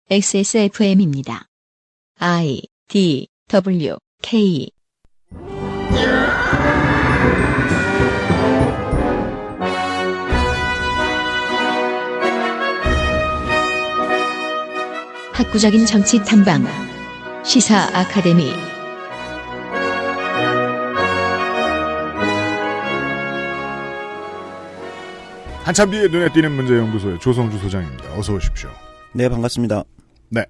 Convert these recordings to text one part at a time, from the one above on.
XSFM입니다. I, D, W, K. 학구적인 정치 탐방. 시사 아카데미. 한참 뒤에 눈에 띄는 문제연구소의 조성주 소장입니다. 어서 오십시오. 네, 반갑습니다. 네.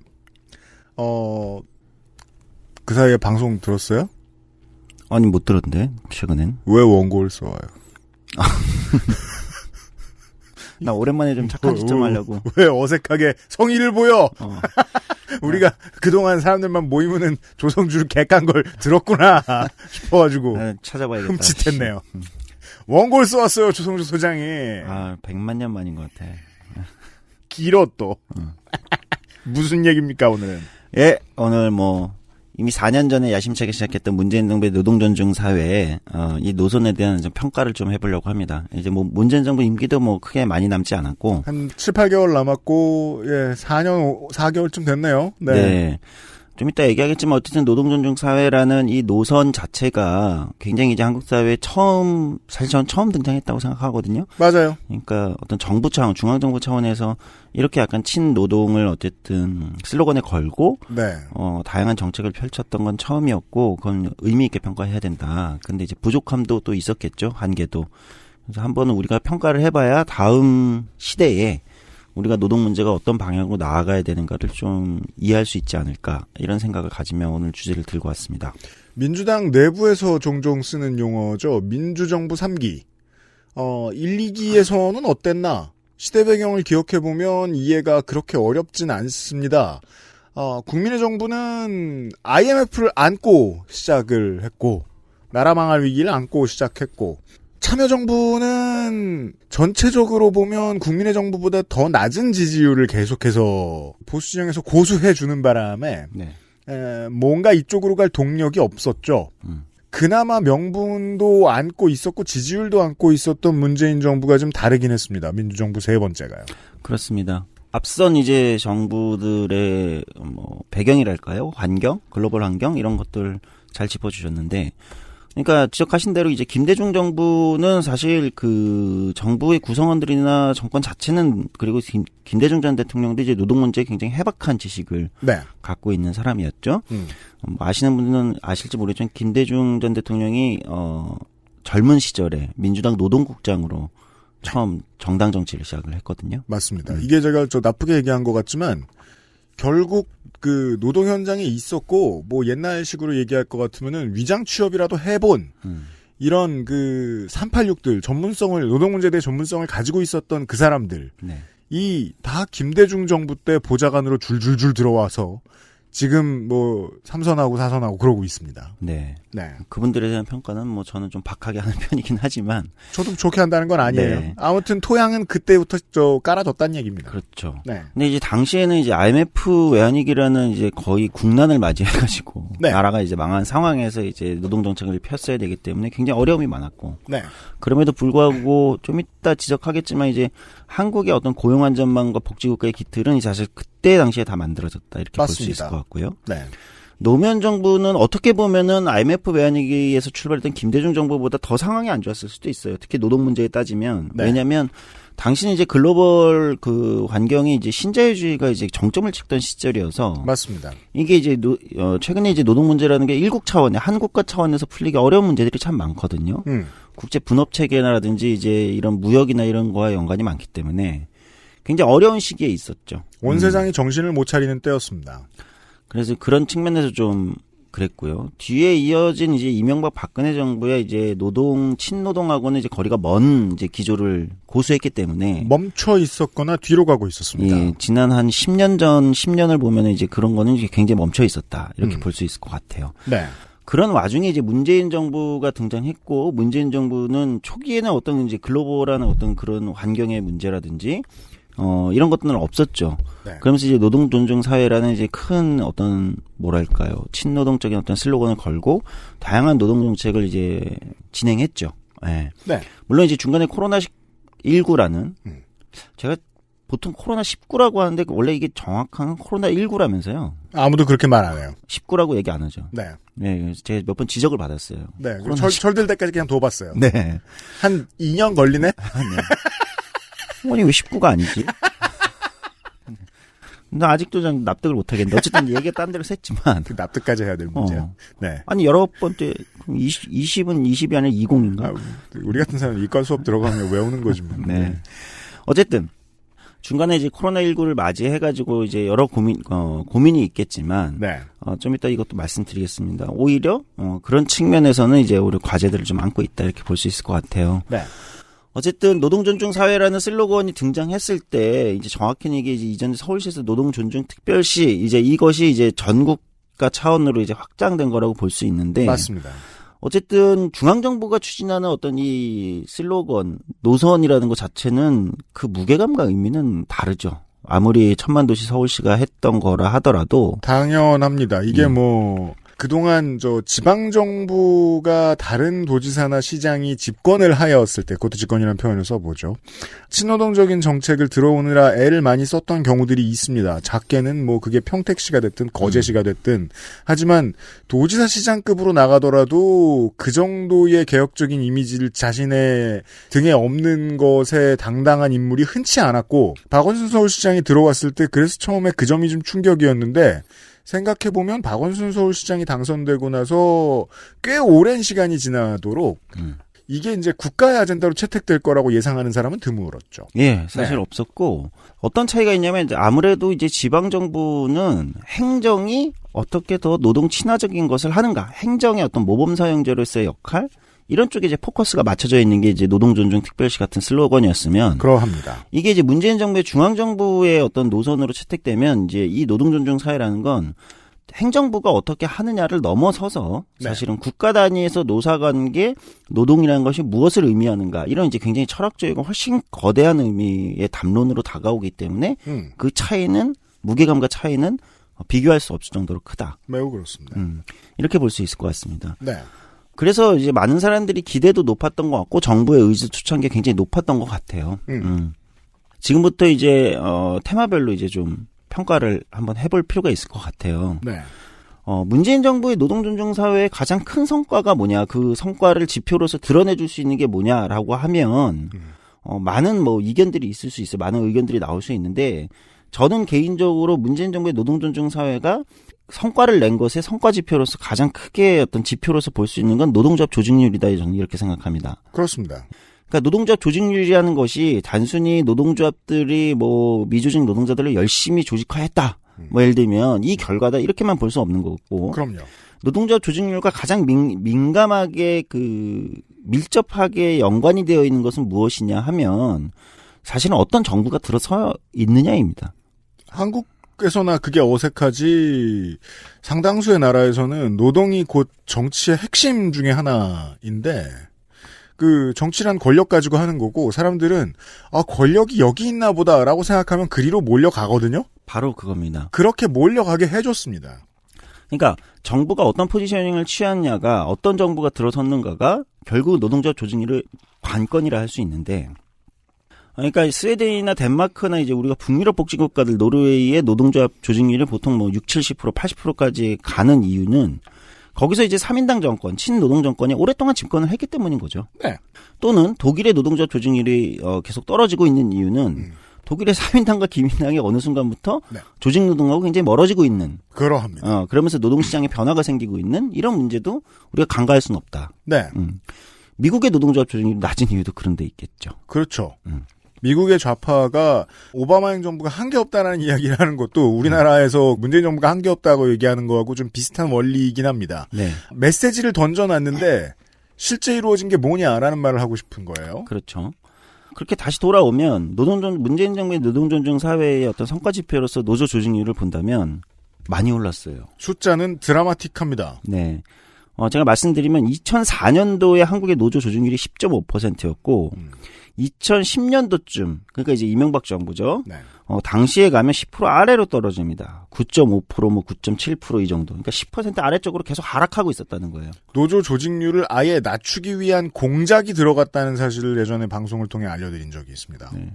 그 사이에 방송 들었어요? 아니, 못 들었는데, 최근엔. 왜 원고를 써와요? 나 오랜만에 좀 착한 짓 좀 하려고. 왜 어색하게 성의를 보여? 우리가 그동안 사람들만 모이면은 조성주를 객간 걸 들었구나 싶어가지고. 찾아봐야겠다. 흠칫했네요. 원고를 써왔어요, 조성주 소장이. 100만 년 만인 것 같아. 길어 또. 무슨 얘기입니까, 오늘은? 예, 오늘 이미 4년 전에 야심차게 시작했던 문재인 정부의 노동존중 사회에, 이 노선에 대한 좀 평가를 좀 해보려고 합니다. 이제 문재인 정부 임기도 크게 많이 남지 않았고. 한 7, 8개월 남았고, 4년, 4개월쯤 됐네요. 네. 네. 좀 이따 얘기하겠지만 어쨌든 노동존중 사회라는 이 노선 자체가 굉장히 이제 한국 사회에 사실 저는 처음 등장했다고 생각하거든요. 맞아요. 그러니까 어떤 정부 차원, 중앙정부 차원에서 이렇게 약간 친노동을 어쨌든 슬로건에 걸고, 네. 다양한 정책을 펼쳤던 건 처음이었고, 그건 의미 있게 평가해야 된다. 근데 이제 부족함도 또 있었겠죠. 한계도. 그래서 한번은 우리가 평가를 해봐야 다음 시대에 우리가 노동 문제가 어떤 방향으로 나아가야 되는가를 좀 이해할 수 있지 않을까, 이런 생각을 가지며 오늘 주제를 들고 왔습니다. 민주당 내부에서 종종 쓰는 용어죠. 민주정부 3기. 1, 2기에서는 어땠나? 시대 배경을 기억해보면 이해가 그렇게 어렵진 않습니다. 국민의 정부는 IMF를 안고 시작을 했고, 나라 망할 위기를 안고 시작했고, 참여정부는 전체적으로 보면 국민의 정부보다 더 낮은 지지율을 계속해서 보수진영에서 고수해주는 바람에 네. 뭔가 이쪽으로 갈 동력이 없었죠. 그나마 명분도 안고 있었고 지지율도 안고 있었던 문재인 정부가 좀 다르긴 했습니다. 민주정부 세 번째가요. 그렇습니다. 앞선 이제 정부들의 배경이랄까요? 환경, 글로벌 환경 이런 것들 잘 짚어주셨는데, 그러니까 지적하신 대로 이제 김대중 정부는 사실 그 정부의 구성원들이나 정권 자체는, 그리고 김대중 전 대통령도 이제 노동 문제에 굉장히 해박한 지식을 네. 갖고 있는 사람이었죠. 아시는 분들은 아실지 모르겠지만 김대중 전 대통령이 젊은 시절에 민주당 노동국장으로 처음 정당 정치를 시작을 했거든요. 맞습니다. 이게 제가 나쁘게 얘기한 것 같지만 결국 그 노동 현장에 있었고 옛날식으로 얘기할 것 같으면은 위장 취업이라도 해본 이런 그 386들 노동 문제에 대해 전문성을 가지고 있었던 그 사람들 네. 이 다 김대중 정부 때 보좌관으로 줄줄줄 들어와서 지금 삼선하고 사선하고 그러고 있습니다. 네. 네. 그분들에 대한 평가는 저는 좀 박하게 하는 편이긴 하지만. 저도 좋게 한다는 건 아니에요. 네. 아무튼 토양은 그때부터 깔아뒀다는 얘기입니다. 그렇죠. 네. 근데 이제 당시에는 이제 IMF 외환위기라는 이제 거의 국난을 맞이해가지고. 네. 나라가 이제 망한 상황에서 이제 노동정책을 폈어야 되기 때문에 굉장히 어려움이 많았고. 네. 그럼에도 불구하고 좀 이따 지적하겠지만 이제 한국의 어떤 고용안전망과 복지국가의 기틀은 사실 그때 당시에 다 만들어졌다, 이렇게 볼 수 있을 것 같고요. 네. 노무현 정부는 어떻게 보면은 IMF 외환위기에서 출발했던 김대중 정부보다 더 상황이 안 좋았을 수도 있어요. 특히 노동 문제에 따지면. 네. 왜냐하면 당시는 이제 글로벌 그 환경이 이제 신자유주의가 이제 정점을 찍던 시절이어서. 맞습니다. 이게 이제 최근에 이제 노동 문제라는 게 일국 차원의 한국가 차원에서 풀리기 어려운 문제들이 참 많거든요. 국제 분업 체계라든지 이제 이런 무역이나 이런 거와 연관이 많기 때문에 굉장히 어려운 시기에 있었죠. 온 세상이 정신을 못 차리는 때였습니다. 그래서 그런 측면에서 좀 그랬고요. 뒤에 이어진 이제 이명박 박근혜 정부의 이제 친노동하고는 이제 거리가 먼 이제 기조를 고수했기 때문에 멈춰 있었거나 뒤로 가고 있었습니다. 예, 지난 한 10년을 보면 이제 그런 거는 이제 굉장히 멈춰 있었다, 이렇게 볼 수 있을 것 같아요. 네. 그런 와중에 이제 문재인 정부가 등장했고, 문재인 정부는 초기에는 어떤 이제 글로벌한 어떤 그런 환경의 문제라든지 이런 것들은 없었죠. 네. 그러면서 이제 노동 존중 사회라는 이제 큰 어떤 친노동적인 어떤 슬로건을 걸고 다양한 노동 정책을 이제 진행했죠. 네. 네. 물론 이제 중간에 코로나19라는 제가 보통 코로나19라고 하는데 원래 이게 정확한 코로나19라면서요. 아무도 그렇게 말 안 해요. 19라고 얘기 안 하죠. 네. 네, 제가 몇 번 지적을 받았어요. 네. 코로나19. 철들 때까지 그냥 둬봤어요. 네. 한 2년 걸리네? 네. 아니, 왜 19가 아니지? 나 아직도 좀 납득을 못 하겠는데. 어쨌든 얘기가 딴 데로 샜지만. 그 납득까지 해야 될 문제야. 네. 아니, 여러 번째, 20은 20이 아니라 20인가? 아, 우리 같은 사람은 이과 수업 들어가면 외우는 거지 뭐. 네. 어쨌든, 중간에 이제 코로나19를 맞이해가지고 이제 여러 고민이 있겠지만. 네. 좀 이따 이것도 말씀드리겠습니다. 오히려, 그런 측면에서는 이제 우리 과제들을 좀 안고 있다 이렇게 볼 수 있을 것 같아요. 네. 어쨌든 노동존중 사회라는 슬로건이 등장했을 때 이제 정확히는 이게 이제 이전 서울시에서 노동존중 특별시 이제 이것이 이제 전국가 차원으로 이제 확장된 거라고 볼 수 있는데 맞습니다. 어쨌든 중앙정부가 추진하는 어떤 이 슬로건 노선이라는 것 자체는 그 무게감과 의미는 다르죠. 아무리 천만도시 서울시가 했던 거라 하더라도 당연합니다. 이게 뭐 그동안 지방정부가 다른 도지사나 시장이 집권을 하였을 때, 그것도 집권이라는 표현을 써보죠. 친노동적인 정책을 들어오느라 애를 많이 썼던 경우들이 있습니다. 작게는 뭐 그게 평택시가 됐든 거제시가 됐든. 하지만 도지사 시장급으로 나가더라도 그 정도의 개혁적인 이미지를 자신의 등에 업는 것에 당당한 인물이 흔치 않았고, 박원순 서울시장이 들어왔을 때 그래서 처음에 그 점이 좀 충격이었는데, 생각해보면 박원순 서울시장이 당선되고 나서 꽤 오랜 시간이 지나도록 이게 이제 국가의 아젠다로 채택될 거라고 예상하는 사람은 드물었죠. 예, 사실 없었고 어떤 차이가 있냐면 이제 아무래도 이제 지방 정부는 행정이 어떻게 더 노동 친화적인 것을 하는가, 행정의 어떤 모범 사용자로서의 역할 이런 쪽에 이제 포커스가 맞춰져 있는 게 이제 노동존중 특별시 같은 슬로건이었으면 그러합니다. 이게 이제 문재인 정부의 중앙 정부의 어떤 노선으로 채택되면 이제 이 노동존중 사회라는 건 행정부가 어떻게 하느냐를 넘어서서 사실은 국가 단위에서 노사관계 노동이라는 것이 무엇을 의미하는가 이런 이제 굉장히 철학적이고 훨씬 거대한 의미의 담론으로 다가오기 때문에 그 차이는 무게감과 차이는 비교할 수 없을 정도로 크다. 매우 그렇습니다. 이렇게 볼 수 있을 것 같습니다. 네. 그래서 이제 많은 사람들이 기대도 높았던 것 같고 정부의 의지 투척이 굉장히 높았던 것 같아요. 지금부터 이제 테마별로 이제 좀 평가를 한번 해볼 필요가 있을 것 같아요. 네. 문재인 정부의 노동존중 사회의 가장 큰 성과가 뭐냐, 그 성과를 지표로서 드러내줄 수 있는 게 뭐냐라고 하면 많은 뭐 이견들이 있을 수 있어요. 많은 의견들이 나올 수 있는데 저는 개인적으로 문재인 정부의 노동존중 사회가 성과를 낸 것의 성과 지표로서 가장 크게 어떤 지표로서 볼 수 있는 건 노동조합 조직률이다. 저는 이렇게 생각합니다. 그렇습니다. 그러니까 노동조합 조직률이라는 것이 단순히 노동조합들이 뭐 미조직 노동자들을 열심히 조직화했다. 뭐 예를 들면 이 결과다 이렇게만 볼 수 없는 거고. 그럼요. 노동조합 조직률과 가장 민감하게 밀접하게 연관이 되어 있는 것은 무엇이냐 하면 사실은 어떤 정부가 들어서 있느냐입니다. 한국에서나 그게 어색하지 상당수의 나라에서는 노동이 곧 정치의 핵심 중에 하나인데 그 정치란 권력 가지고 하는 거고 사람들은 권력이 여기 있나 보다라고 생각하면 그리로 몰려가거든요. 바로 그겁니다. 그렇게 몰려가게 해줬습니다. 그러니까 정부가 어떤 포지셔닝을 취하느냐가 어떤 정부가 들어섰는가가 결국 노동조합 조직률의 관건이라 할 수 있는데 그러니까 스웨덴이나 덴마크나 이제 우리가 북유럽 복지국가들 노르웨이의 노동조합 조직률이 보통 뭐 60, 70%, 80%까지 가는 이유는 거기서 이제 3인당 정권, 친노동 정권이 오랫동안 집권을 했기 때문인 거죠. 네. 또는 독일의 노동조합 조직률이 계속 떨어지고 있는 이유는 독일의 3인당과 기민당이 어느 순간부터 조직노동하고 굉장히 멀어지고 있는. 그러합니다. 그러면서 노동시장에 변화가 생기고 있는 이런 문제도 우리가 간과할 수는 없다. 네. 미국의 노동조합 조직률이 낮은 이유도 그런 데 있겠죠. 그렇죠. 미국의 좌파가 오바마 행정부가 한 게 없다라는 이야기를 하는 것도 우리나라에서 문재인 정부가 한 게 없다고 얘기하는 거하고 좀 비슷한 원리이긴 합니다. 네. 메시지를 던져놨는데 실제 이루어진 게 뭐냐라는 말을 하고 싶은 거예요. 그렇죠. 그렇게 다시 돌아오면 문재인 정부의 노동존중 사회의 어떤 성과 지표로서 노조 조직률을 본다면 많이 올랐어요. 숫자는 드라마틱합니다. 네. 제가 말씀드리면 2004년도에 한국의 노조 조직률이 10.5%였고 2010년도쯤 그러니까 이제 이명박 정부죠. 네. 당시에 가면 10% 아래로 떨어집니다. 9.5% 뭐 9.7% 이 정도. 그러니까 10% 아래쪽으로 계속 하락하고 있었다는 거예요. 노조 조직률을 아예 낮추기 위한 공작이 들어갔다는 사실을 예전에 방송을 통해 알려드린 적이 있습니다. 네.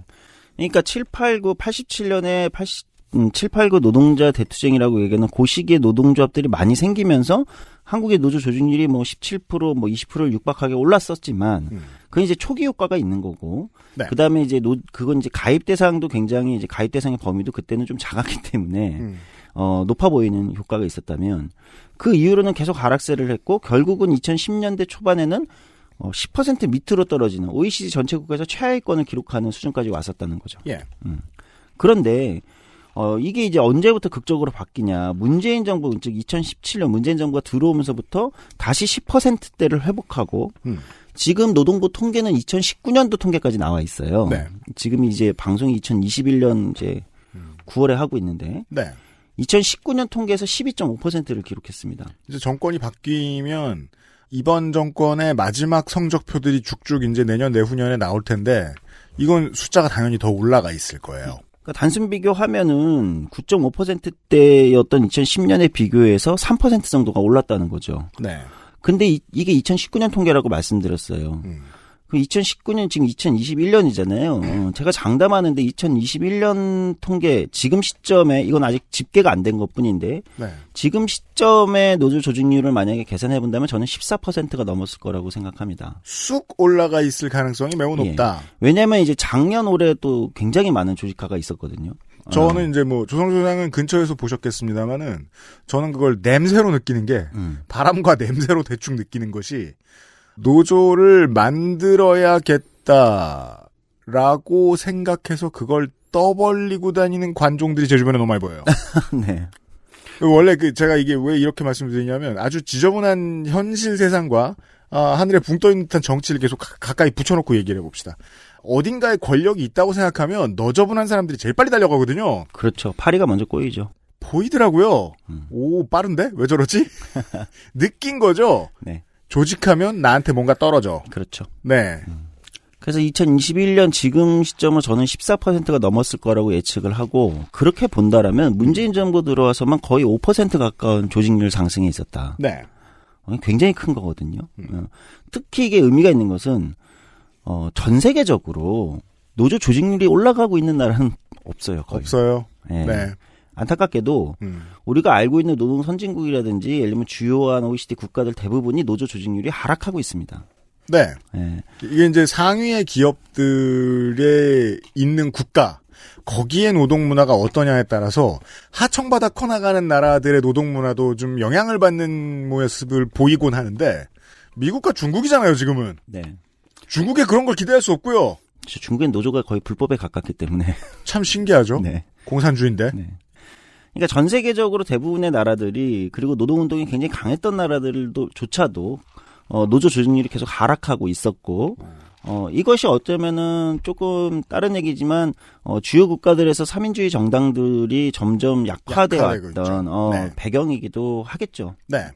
그러니까 87년에 789 노동자 대투쟁이라고 얘기하는 그 시기에 노동조합들이 많이 생기면서 한국의 노조 조직률이 뭐 17%, 뭐 20%를 육박하게 올랐었지만, 그건 이제 초기 효과가 있는 거고, 네. 그 다음에 이제 그건 이제 가입 대상도 굉장히 이제 가입 대상의 범위도 그때는 좀 작았기 때문에, 높아 보이는 효과가 있었다면, 그 이후로는 계속 하락세를 했고, 결국은 2010년대 초반에는 10% 밑으로 떨어지는 OECD 전체 국가에서 최하위권을 기록하는 수준까지 왔었다는 거죠. 예. 그런데 이게 이제 언제부터 극적으로 바뀌냐. 문재인 정부, 즉 2017년 문재인 정부가 들어오면서부터 다시 10%대를 회복하고 지금 노동부 통계는 2019년도 통계까지 나와 있어요. 네. 지금 이제 방송이 2021년 이제 9월에 하고 있는데 네. 2019년 통계에서 12.5%를 기록했습니다. 이제 정권이 바뀌면 이번 정권의 마지막 성적표들이 쭉쭉 이제 내년 내후년에 나올 텐데 이건 숫자가 당연히 더 올라가 있을 거예요. 그러니까 단순 비교하면은 9.5%대였던 2010년에 비교해서 3% 정도가 올랐다는 거죠. 네. 근데 이게 2019년 통계라고 말씀드렸어요. 그 2019년 지금 2021년이잖아요. 제가 장담하는데 2021년 통계 지금 시점에 이건 아직 집계가 안 된 것뿐인데 네. 지금 시점에 노조 조직률을 만약에 계산해 본다면 저는 14%가 넘었을 거라고 생각합니다. 쑥 올라가 있을 가능성이 매우 높다. 왜냐하면 이제 작년 올해 또 굉장히 많은 조직화가 있었거든요. 저는 이제 뭐 조성조 소장은 근처에서 보셨겠습니다만은 저는 그걸 냄새로 느끼는 게 바람과 냄새로 대충 느끼는 것이 노조를 만들어야겠다라고 생각해서 그걸 떠벌리고 다니는 관종들이 제 주변에 너무 많이 보여요. 네. 원래 제가 이게 왜 이렇게 말씀드리냐면 아주 지저분한 현실 세상과 하늘에 붕 떠있는 듯한 정치를 계속 가까이 붙여놓고 얘기를 해봅시다. 어딘가에 권력이 있다고 생각하면 너저분한 사람들이 제일 빨리 달려가거든요. 그렇죠. 파리가 먼저 꼬이죠. 보이더라고요. 오, 빠른데? 왜 저러지? 느낀 거죠? 네. 조직하면 나한테 뭔가 떨어져. 그렇죠. 네. 그래서 2021년 지금 시점은 저는 14%가 넘었을 거라고 예측을 하고 그렇게 본다라면 문재인 정부 들어와서만 거의 5% 가까운 조직률 상승이 있었다. 네. 굉장히 큰 거거든요. 특히 이게 의미가 있는 것은 전 세계적으로 노조 조직률이 올라가고 있는 나라는 없어요. 거의. 없어요. 네. 네. 안타깝게도 우리가 알고 있는 노동 선진국이라든지 예를 들면 주요한 OECD 국가들 대부분이 노조 조직률이 하락하고 있습니다. 네. 네. 이게 이제 상위의 기업들에 있는 국가, 거기에 노동 문화가 어떠냐에 따라서 하청받아 커나가는 나라들의 노동 문화도 좀 영향을 받는 모습을 보이곤 하는데 미국과 중국이잖아요, 지금은. 네. 중국에 그런 걸 기대할 수 없고요. 중국엔 노조가 거의 불법에 가깝기 때문에. 참 신기하죠. 네. 공산주의인데. 네. 그러니까 전 세계적으로 대부분의 나라들이 그리고 노동운동이 굉장히 강했던 나라들조차도 노조 조직률이 계속 하락하고 있었고 이것이 어쩌면은 조금 다른 얘기지만 주요 국가들에서 삼인주의 정당들이 점점 약화되어 왔던 네. 배경이기도 하겠죠. 네.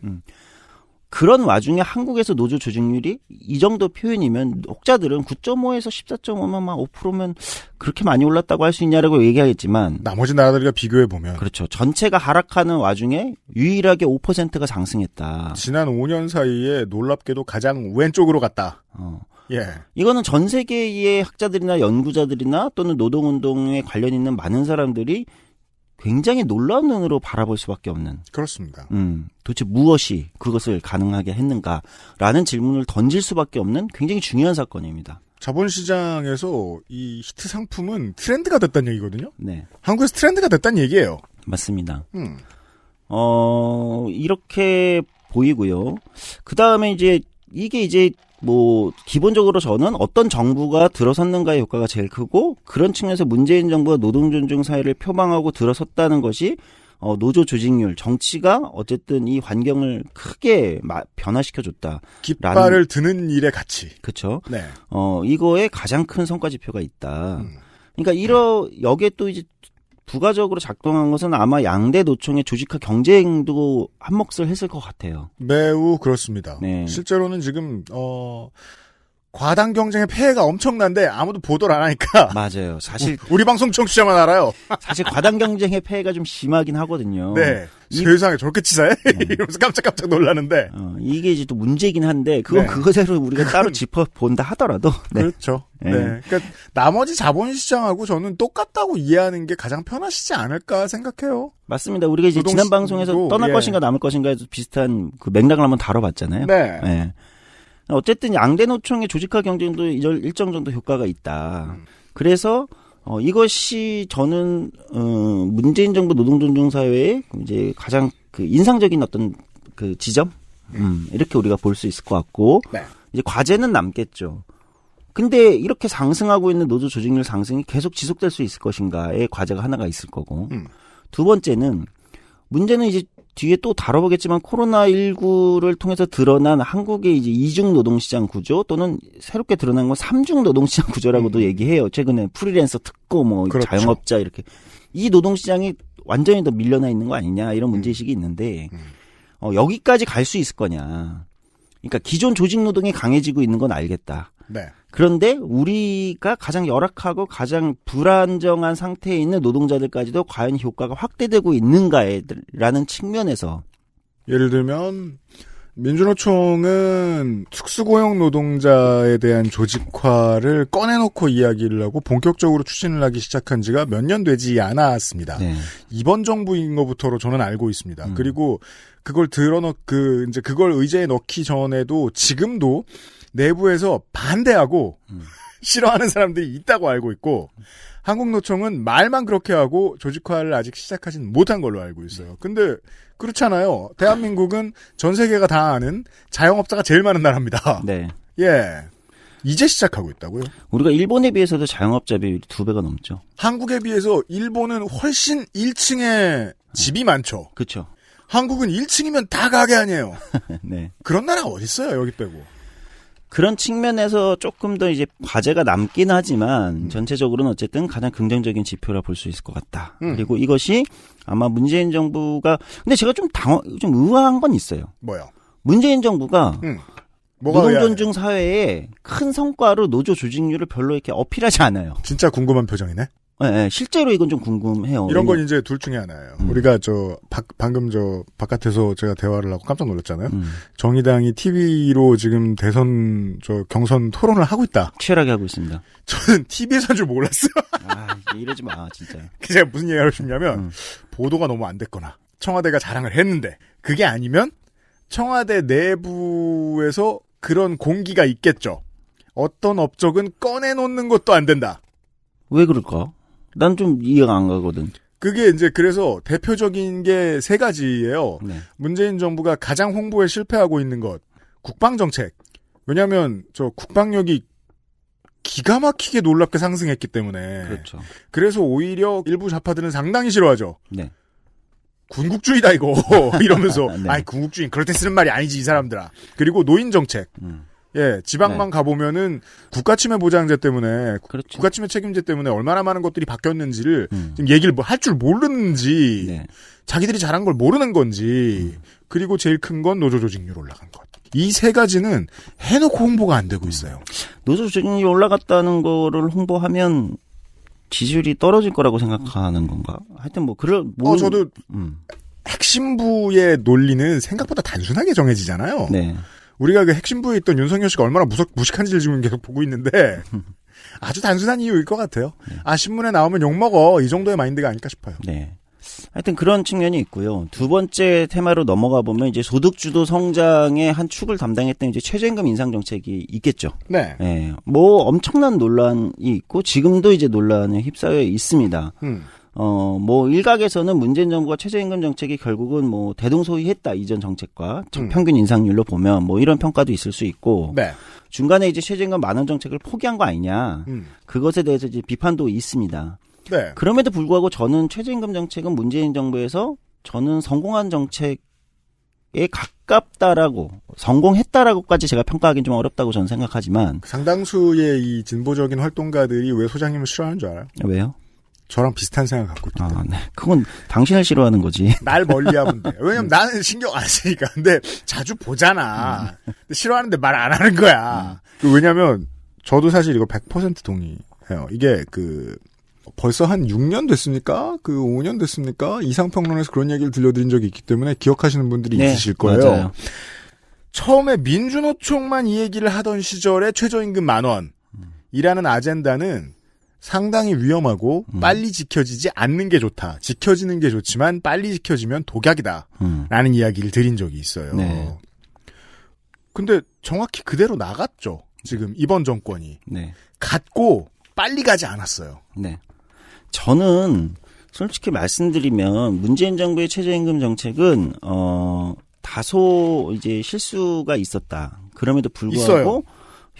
그런 와중에 한국에서 노조 조직률이 이 정도 표현이면 혹자들은 9.5에서 14.5면 막 5%면 그렇게 많이 올랐다고 할 수 있냐라고 얘기하겠지만 나머지 나라들과 비교해 보면 그렇죠. 전체가 하락하는 와중에 유일하게 5%가 상승했다. 지난 5년 사이에 놀랍게도 가장 왼쪽으로 갔다. 예. 이거는 전 세계의 학자들이나 연구자들이나 또는 노동운동에 관련 있는 많은 사람들이 굉장히 놀라운 눈으로 바라볼 수밖에 없는. 그렇습니다. 도대체 무엇이 그것을 가능하게 했는가라는 질문을 던질 수밖에 없는 굉장히 중요한 사건입니다. 자본시장에서 이 히트 상품은 트렌드가 됐다는 얘기거든요. 네. 한국에서 트렌드가 됐다는 얘기예요. 맞습니다. 이렇게 보이고요. 그 다음에 이제 이게 이제 뭐 기본적으로 저는 어떤 정부가 들어섰는가의 효과가 제일 크고 그런 측면에서 문재인 정부가 노동존중 사회를 표방하고 들어섰다는 것이 노조 조직률 정치가 어쨌든 이 환경을 크게 변화시켜줬다. 깃발을 드는 일의 가치. 그렇죠. 네. 이거에 가장 큰 성과 지표가 있다. 그러니까 여기에 또 이제 부가적으로 작동한 것은 아마 양대 노총의 조직화 경쟁도 한몫을 했을 것 같아요. 매우 그렇습니다. 네. 실제로는 지금 과당 경쟁의 폐해가 엄청난데 아무도 보도를 안 하니까 맞아요. 사실 우리 방송 청취자만 알아요. 사실 과당 경쟁의 폐해가 좀 심하긴 하거든요. 네. 세상에 저렇게 치사해? 이러면서 깜짝깜짝 놀라는데. 이게 이제 또 문제긴 한데 그건 네. 그거대로 우리가 따로 짚어본다 하더라도 네. 그렇죠. 네. 그러니까 나머지 자본시장하고 저는 똑같다고 이해하는 게 가장 편하시지 않을까 생각해요. 맞습니다. 우리가 이제 지난 방송에서 떠날 것인가 남을 것인가에도 비슷한 그 맥락을 한번 다뤄봤잖아요. 네. 네. 어쨌든 양대 노총의 조직화 경쟁도 일정 정도 효과가 있다. 그래서 이것이 저는 문재인 정부 노동존중사회의 이제 가장 그 인상적인 어떤 그 지점 이렇게 우리가 볼 수 있을 것 같고 네. 이제 과제는 남겠죠. 근데 이렇게 상승하고 있는 노조 조직률 상승이 계속 지속될 수 있을 것인가의 과제가 하나가 있을 거고 두 번째는 문제는 이제 뒤에 또 다뤄보겠지만 코로나19를 통해서 드러난 한국의 이제 이중 노동시장 구조 또는 새롭게 드러난 건 삼중 노동시장 구조라고도 얘기해요. 최근에 프리랜서 특고 뭐 그렇죠. 자영업자 이렇게 이 노동시장이 완전히 더 밀려나 있는 거 아니냐 이런 문제의식이 있는데 여기까지 갈 수 있을 거냐. 그러니까 기존 조직 노동이 강해지고 있는 건 알겠다. 네. 그런데 우리가 가장 열악하고 가장 불안정한 상태에 있는 노동자들까지도 과연 효과가 확대되고 있는가라는 측면에서 예를 들면 민주노총은 특수고용 노동자에 대한 조직화를 꺼내놓고 이야기를 하고 본격적으로 추진을 하기 시작한 지가 몇 년 되지 않았습니다. 네. 이번 정부인 것부터로 저는 알고 있습니다. 그리고 그걸 그걸 의제에 넣기 전에도 지금도 내부에서 반대하고 싫어하는 사람들이 있다고 알고 있고 한국노총은 말만 그렇게 하고 조직화를 아직 시작하진 못한 걸로 알고 있어요. 근데 그렇잖아요. 대한민국은 전 세계가 다 아는 자영업자가 제일 많은 나라입니다. 네. 예. 이제 시작하고 있다고요. 우리가 일본에 비해서도 자영업자 비율이 2배가 넘죠. 한국에 비해서 일본은 훨씬 1층에 집이 많죠. 그렇죠. 한국은 1층이면 다 가게 아니에요. 네. 그런 나라가 어디 있어요, 여기 빼고. 그런 측면에서 조금 더 이제 과제가 남긴 하지만 전체적으로는 어쨌든 가장 긍정적인 지표라 볼 수 있을 것 같다. 그리고 이것이 아마 문재인 정부가 근데 제가 좀 의아한 건 있어요. 뭐요? 문재인 정부가 뭐가 노동존중 사회에 큰 성과로 노조 조직률을 별로 이렇게 어필하지 않아요. 진짜 궁금한 표정이네. 네, 실제로 이건 좀 궁금해요. 이런 건 이제 둘 중에 하나예요. 우리가 방금 바깥에서 제가 대화를 하고 깜짝 놀랐잖아요. 정의당이 TV로 지금 대선, 경선 토론을 하고 있다. 치열하게 하고 있습니다. 저는 TV에서 한 줄 몰랐어요. 이러지 마, 진짜. 제가 무슨 얘기를 하고 싶냐면, 보도가 너무 안 됐거나, 청와대가 자랑을 했는데, 그게 아니면, 청와대 내부에서 그런 공기가 있겠죠. 어떤 업적은 꺼내놓는 것도 안 된다. 왜 그럴까? 난 좀 이해가 안 가거든. 그게 이제 그래서 대표적인 게 세 가지예요. 네. 문재인 정부가 가장 홍보에 실패하고 있는 것. 국방정책. 왜냐하면 국방력이 기가 막히게 놀랍게 상승했기 때문에. 그렇죠. 그래서 오히려 일부 좌파들은 상당히 싫어하죠. 네. 군국주의다 이거 이러면서 네. 아이 군국주의 그럴 때 쓰는 말이 아니지 이 사람들아. 그리고 노인정책. 예, 지방만 가보면은 국가침해보장제 때문에, 그렇죠. 국가침해 책임제 때문에 얼마나 많은 것들이 바뀌었는지를 지금 얘기를 할 줄 모르는지, 네. 자기들이 잘한 걸 모르는 건지, 그리고 제일 큰 건 노조 조직률 올라간 것. 이 세 가지는 해놓고 홍보가 안 되고 있어요. 노조 조직률이 올라갔다는 거를 홍보하면 지지율이 떨어질 거라고 생각하는 건가? 하여튼 저도 핵심부의 논리는 생각보다 단순하게 정해지잖아요. 네. 우리가 그 핵심부에 있던 윤석열 씨가 얼마나 무식한지를 지금 계속 보고 있는데 아주 단순한 이유일 것 같아요. 신문에 나오면 욕먹어 이 정도의 마인드가 아닐까 싶어요. 네. 하여튼 그런 측면이 있고요. 두 번째 테마로 넘어가 보면 이제 소득주도 성장의 한 축을 담당했던 이제 최저임금 인상 정책이 있겠죠. 네. 네. 엄청난 논란이 있고 지금도 이제 논란에 휩싸여 있습니다. 일각에서는 문재인 정부가 최저임금 정책이 결국은 대동소이했다, 이전 정책과. 평균 인상률로 보면 이런 평가도 있을 수 있고. 네. 중간에 이제 최저임금 만원 정책을 포기한 거 아니냐. 그것에 대해서 이제 비판도 있습니다. 네. 그럼에도 불구하고 저는 최저임금 정책은 문재인 정부에서 저는 성공한 정책에 가깝다라고, 성공했다라고까지 제가 평가하기는 좀 어렵다고 저는 생각하지만. 상당수의 이 진보적인 활동가들이 왜 소장님을 싫어하는 줄 알아요? 왜요? 저랑 비슷한 생각 갖고 있기 때문에. 네. 그건 당신을 싫어하는 거지. 날 멀리하면 돼. 왜냐면 나는 신경 안 쓰니까. 근데 자주 보잖아. 근데 싫어하는데 말 안 하는 거야. 왜냐면 저도 사실 이거 100% 동의해요. 이게 벌써 한 6년 됐습니까? 5년 됐습니까? 이상평론에서 그런 얘기를 들려드린 적이 있기 때문에 기억하시는 분들이 네, 있으실 거예요. 맞아요. 처음에 민주노총만 이 얘기를 하던 시절에 최저임금 10,000원이라는 아젠다는 상당히 위험하고 빨리 지켜지지 않는 게 좋다. 지켜지는 게 좋지만 빨리 지켜지면 독약이다. 라는 이야기를 드린 적이 있어요. 네. 근데 정확히 그대로 나갔죠. 지금 이번 정권이. 네. 갔고 빨리 가지 않았어요. 네. 저는 솔직히 말씀드리면 문재인 정부의 최저임금 정책은 다소 이제 실수가 있었다. 그럼에도 불구하고 있어요.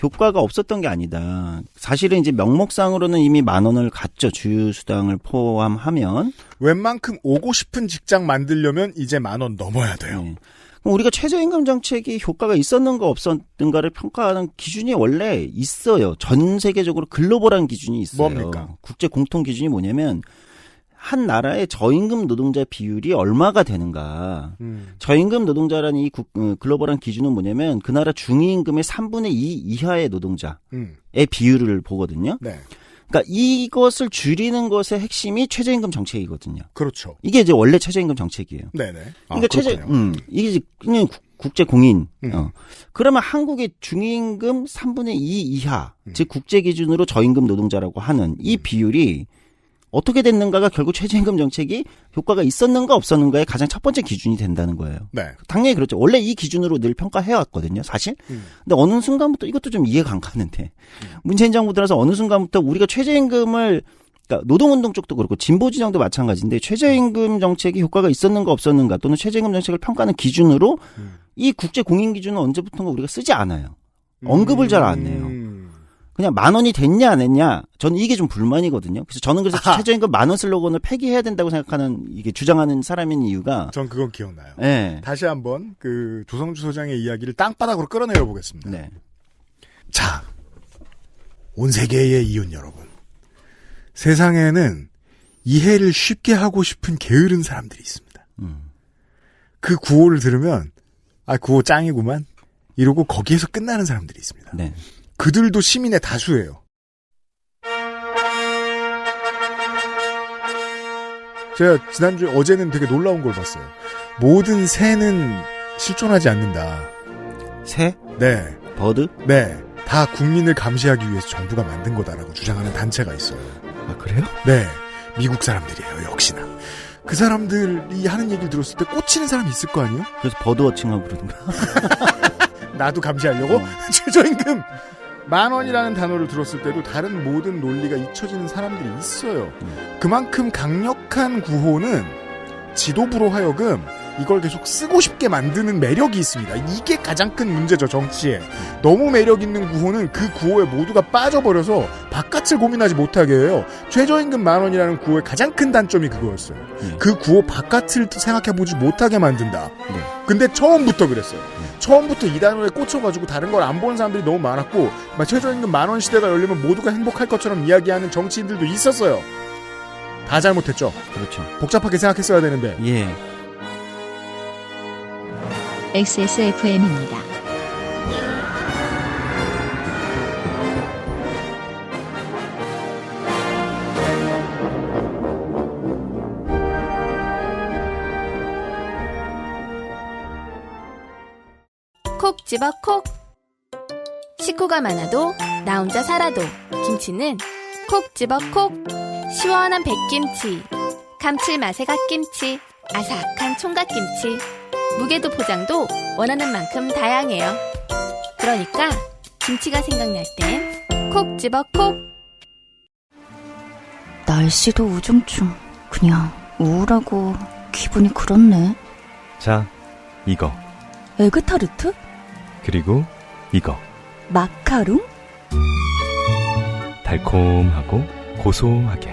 효과가 없었던 게 아니다. 사실은 이제 명목상으로는 이미 10,000원을 갔죠. 주휴수당을 포함하면. 웬만큼 오고 싶은 직장 만들려면 이제 10,000원 넘어야 돼요. 네. 그럼 우리가 최저임금 정책이 효과가 있었는가 없었는가를 평가하는 기준이 원래 있어요. 전 세계적으로 글로벌한 기준이 있어요. 뭡니까? 국제 공통 기준이 뭐냐면 한 나라의 저임금 노동자 비율이 얼마가 되는가. 저임금 노동자라는 이 글로벌한 기준은 뭐냐면 그 나라 중위임금의 3분의 2 이하의 노동자의 비율을 보거든요. 네. 그러니까 이것을 줄이는 것의 핵심이 최저임금 정책이거든요. 그렇죠. 이게 이제 원래 최저임금 정책이에요. 네네. 그러니까 이게 이제 그냥 국제 공인. 그러면 한국의 중위임금 3분의 2 이하, 즉 국제 기준으로 저임금 노동자라고 하는 이 비율이 어떻게 됐는가가 결국 최저임금 정책이 효과가 있었는가 없었는가의 가장 첫 번째 기준이 된다는 거예요. 네. 당연히 그렇죠. 원래 이 기준으로 늘 평가해왔거든요, 사실. 근데 어느 순간부터 이것도 좀 이해가 안 가는데 문재인 정부 들어서 어느 순간부터 우리가 최저임금을 그러니까 노동운동 쪽도 그렇고 진보 진영도 마찬가지인데 최저임금 정책이 효과가 있었는가 없었는가 또는 최저임금 정책을 평가하는 기준으로 이 국제 공인 기준은 언제부턴가 우리가 쓰지 않아요. 언급을 잘 안 해요. 그냥 10,000원이 됐냐 안 했냐 저는 이게 좀 불만이거든요. 그래서 저는 그래서 최저임금 10,000원 슬로건을 폐기해야 된다고 생각하는 이게 주장하는 사람인 이유가 전 그건 기억나요. 네. 다시 한번 조성주 소장의 이야기를 땅바닥으로 끌어내려 보겠습니다. 네. 자, 온 세계의 이웃 여러분. 세상에는 이해를 쉽게 하고 싶은 게으른 사람들이 있습니다. 그 구호를 들으면 구호 짱이구만 이러고 거기에서 끝나는 사람들이 있습니다. 네. 그들도 시민의 다수예요. 제가 지난주에 어제는 되게 놀라운 걸 봤어요. 모든 새는 실존하지 않는다. 새? 네. 버드? 네. 다 국민을 감시하기 위해서 정부가 만든 거다라고 주장하는 단체가 있어요. 아, 그래요? 네. 미국 사람들이에요, 역시나. 그 사람들이 하는 얘기를 들었을 때 꽂히는 사람이 있을 거 아니에요? 그래서 버드워칭하고 그러던가. 나도 감시하려고? 최저임금 10,000원이라는 단어를 들었을 때도 다른 모든 논리가 잊혀지는 사람들이 있어요. 그만큼 강력한 구호는 지도부로 하여금 이걸 계속 쓰고 싶게 만드는 매력이 있습니다. 이게 가장 큰 문제죠, 정치에. 너무 매력 있는 구호는 그 구호에 모두가 빠져버려서 바깥을 고민하지 못하게 해요. 최저임금 10,000원이라는 구호의 가장 큰 단점이 그거였어요. 그 구호 바깥을 생각해보지 못하게 만든다. 근데 처음부터 그랬어요. 처음부터 이 단어에 꽂혀가지고 다른 걸 안 보는 사람들이 너무 많았고 최저임금 10,000원 시대가 열리면 모두가 행복할 것처럼 이야기하는 정치인들도 있었어요. 다 잘못했죠. 그렇죠. 복잡하게 생각했어야 되는데. 예. XSFM입니다. 콕 집어 콕. 식구가 많아도 나 혼자 살아도 김치는 콕 집어 콕. 시원한 백김치, 감칠맛의 갓김치, 아삭한 총각김치. 무게도 포장도 원하는 만큼 다양해요. 그러니까 김치가 생각날 땐 콕 집어 콕. 날씨도 우중충. 그냥 우울하고 기분이 그렇네. 자, 이거. 에그타르트? 그리고 이거. 마카롱? 달콤하고 고소하게.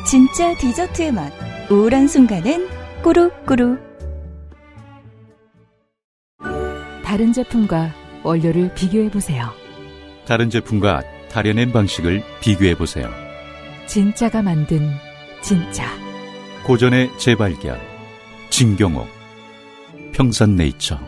진짜 디저트의 맛. 우울한 순간엔 꾸룩꾸룩. 다른 제품과 원료를 비교해보세요. 다른 제품과 다려낸 방식을 비교해보세요. 진짜가 만든 진짜. 고전의 재발견. 진경옥. 평산네이처.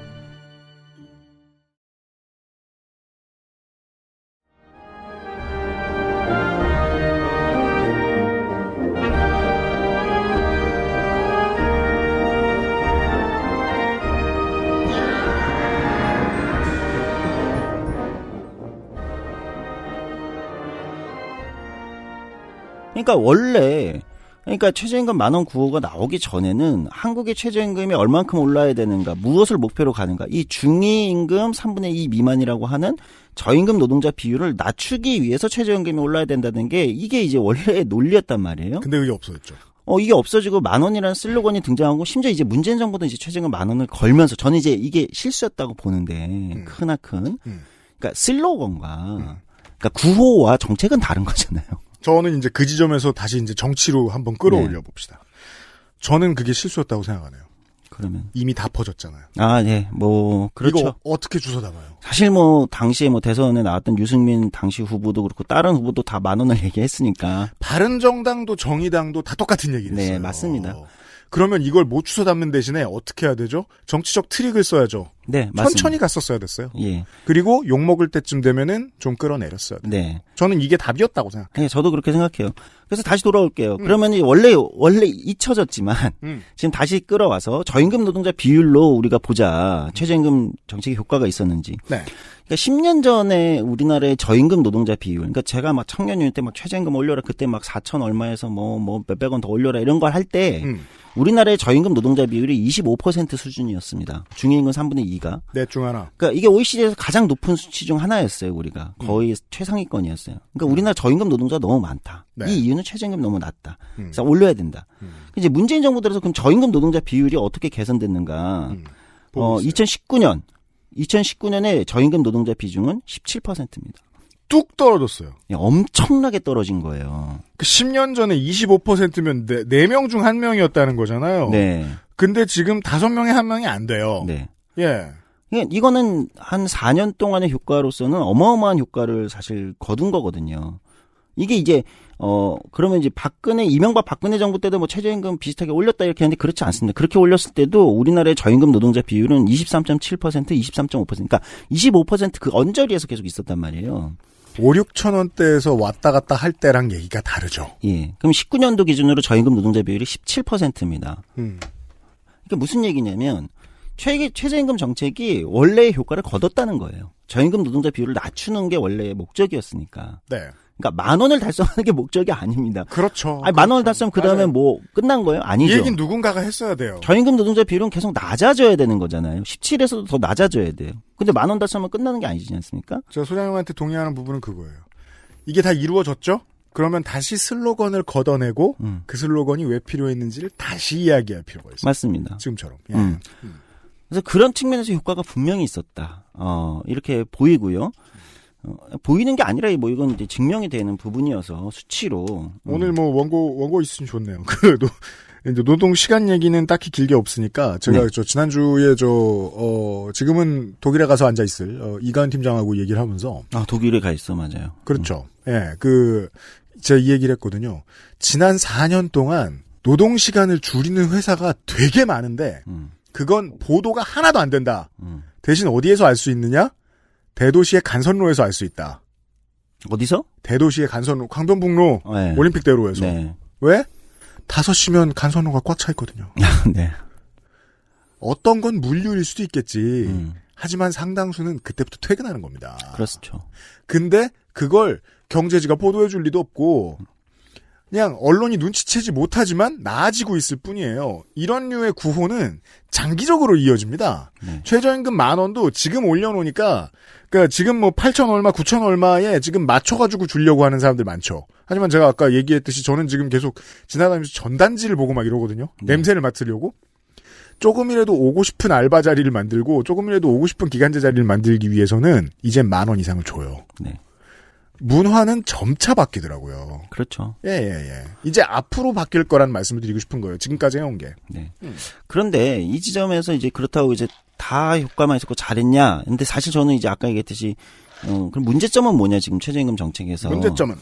그러니까 원래 최저임금 10,000원 구호가 나오기 전에는 한국의 최저임금이 얼만큼 올라야 되는가, 무엇을 목표로 가는가, 이 중위임금 3분의 2 미만이라고 하는 저임금 노동자 비율을 낮추기 위해서 최저임금이 올라야 된다는 게 이게 이제 원래의 논리였단 말이에요. 근데 그게 없어졌죠. 이게 없어지고 10,000원이라는 슬로건이 등장하고 심지어 이제 문재인 정부도 이제 최저임금 10,000원을 걸면서 저는 이제 이게 실수였다고 보는데 크나큰 그러니까 슬로건과 그러니까 구호와 정책은 다른 거잖아요. 저는 이제 그 지점에서 다시 이제 정치로 한번 끌어올려 봅시다. 저는 그게 실수였다고 생각하네요. 그러면 이미 다 퍼졌잖아요. 아, 네. 그렇죠. 이거 어떻게 주워 담아요? 사실 당시에 대선에 나왔던 유승민 당시 후보도 그렇고 다른 후보도 다 10,000원을 얘기했으니까. 바른정당도 정의당도 다 똑같은 얘기를 했어요. 네, 맞습니다. 그러면 이걸 못 주워 담는 대신에 어떻게 해야 되죠? 정치적 트릭을 써야죠. 네, 맞습니다. 천천히 갔었어야 됐어요. 예. 그리고 욕먹을 때쯤 되면은 좀 끌어내렸어요. 네. 저는 이게 답이었다고 생각해요. 네, 저도 그렇게 생각해요. 그래서 다시 돌아올게요. 그러면 원래 잊혀졌지만 지금 다시 끌어와서 저임금 노동자 비율로 우리가 보자. 최저임금 정책의 효과가 있었는지. 네. 그러니까 10년 전에 우리나라의 저임금 노동자 비율. 그러니까 제가 청년 유년 때 최저임금 올려라. 그때 4,000 얼마에서 몇백 원 더 올려라 이런 걸 할 때 우리나라의 저임금 노동자 비율이 25% 수준이었습니다. 중위임금 3분의 2가. 넷 중 하나. 그러니까 이게 OECD에서 가장 높은 수치 중 하나였어요, 우리가. 거의 최상위권이었어요. 그러니까 우리나라 저임금 노동자가 너무 많다. 네. 이 이유는 최저임금이 너무 낮다. 그래서 올려야 된다. 이제 문재인 정부 들어서 그럼 저임금 노동자 비율이 어떻게 개선됐는가? 2019년에 저임금 노동자 비중은 17%입니다. 뚝 떨어졌어요. 엄청나게 떨어진 거예요. 그 10년 전에 25%면 4명 중 1명이었다는 거잖아요. 네. 근데 지금 5명에 1명이 안 돼요. 네. 예. 이거는 한 4년 동안의 효과로서는 어마어마한 효과를 사실 거둔 거거든요. 이게 이제 그러면 이제 이명박 박근혜 정부 때도 최저임금 비슷하게 올렸다 이렇게 했는데 그렇지 않습니다. 그렇게 올렸을 때도 우리나라의 저임금 노동자 비율은 23.7%, 23.5%, 그러니까 25% 그 언저리에서 계속 있었단 말이에요. 5,6천 원대에서 왔다 갔다 할 때랑 얘기가 다르죠. 예. 그럼 19년도 기준으로 저임금 노동자 비율이 17%입니다. 그러니까 무슨 얘기냐면 최저임금 정책이 원래의 효과를 거뒀다는 거예요. 저임금 노동자 비율을 낮추는 게 원래의 목적이었으니까. 네. 그러니까 10,000원을 달성하는 게 목적이 아닙니다. 그렇죠. 10,000원을 달성하면 그 다음에 끝난 거예요? 아니죠. 이 얘기는 누군가가 했어야 돼요. 저임금 노동자 비율은 계속 낮아져야 되는 거잖아요. 17에서도 더 낮아져야 돼요. 근데 10,000원 달성하면 끝나는 게 아니지 않습니까? 제가 소장님한테 동의하는 부분은 그거예요. 이게 다 이루어졌죠? 그러면 다시 슬로건을 걷어내고 그 슬로건이 왜 필요했는지를 다시 이야기할 필요가 있어요. 맞습니다. 지금처럼. 예. 그래서 그런 측면에서 효과가 분명히 있었다. 이렇게 보이고요. 보이는 게 아니라 이건 이제 증명이 되는 부분이어서 수치로. 오늘 원고 있으면 좋네요. 이제 노동 시간 얘기는 딱히 길게 없으니까 제가 지난주에 지금은 독일에 가서 앉아 있을 이가은 팀장하고 얘기를 하면서 독일에 가 있어 맞아요. 그렇죠. 예. 제가 이 얘기를 했거든요. 지난 4년 동안 노동 시간을 줄이는 회사가 되게 많은데 그건 보도가 하나도 안 된다. 대신 어디에서 알 수 있느냐? 대도시의 간선로에서 알 수 있다. 어디서? 대도시의 간선로, 광변북로, 네. 올림픽대로에서. 네. 왜? 5시면 간선로가 꽉 차 있거든요. 네. 어떤 건 물류일 수도 있겠지. 하지만 상당수는 그때부터 퇴근하는 겁니다. 그렇죠. 근데 그걸 경제지가 보도해줄 리도 없고 그냥 언론이 눈치채지 못하지만 나아지고 있을 뿐이에요. 이런 류의 구호는 장기적으로 이어집니다. 네. 최저임금 10,000원도 지금 올려놓으니까 그러니까 지금 8,000 얼마, 9,000 얼마에 지금 맞춰가지고 주려고 하는 사람들 많죠. 하지만 제가 아까 얘기했듯이 저는 지금 계속 지나다니면서 전단지를 보고 막 이러거든요. 네. 냄새를 맡으려고. 조금이라도 오고 싶은 알바 자리를 만들고 조금이라도 오고 싶은 기간제 자리를 만들기 위해서는 이제 10,000원 이상을 줘요. 네. 문화는 점차 바뀌더라고요. 그렇죠. 예. 이제 앞으로 바뀔 거란 말씀을 드리고 싶은 거예요. 지금까지 해온 게. 네. 그런데 이 지점에서 이제 그렇다고 이제 다 효과만 있었고 잘했냐? 근데 사실 저는 이제 아까 얘기했듯이 그럼 문제점은 뭐냐 지금 최저임금 정책에서. 문제점은?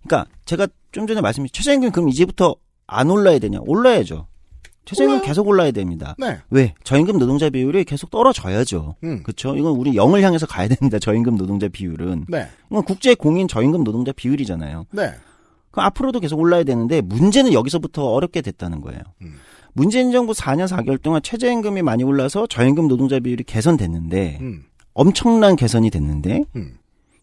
그러니까 제가 좀 전에 말씀드린 최저임금 그럼 이제부터 안 올라야 되냐? 올라야죠. 최저임금 계속 올라야 됩니다. 네. 왜? 저임금 노동자 비율이 계속 떨어져야죠. 그렇죠? 이건 우리 0을 향해서 가야 됩니다. 저임금 노동자 비율은. 네. 이건 국제 공인 저임금 노동자 비율이잖아요. 네. 그럼 앞으로도 계속 올라야 되는데 문제는 여기서부터 어렵게 됐다는 거예요. 문재인 정부 4년 4개월 동안 최저임금이 많이 올라서 저임금 노동자 비율이 개선됐는데 엄청난 개선이 됐는데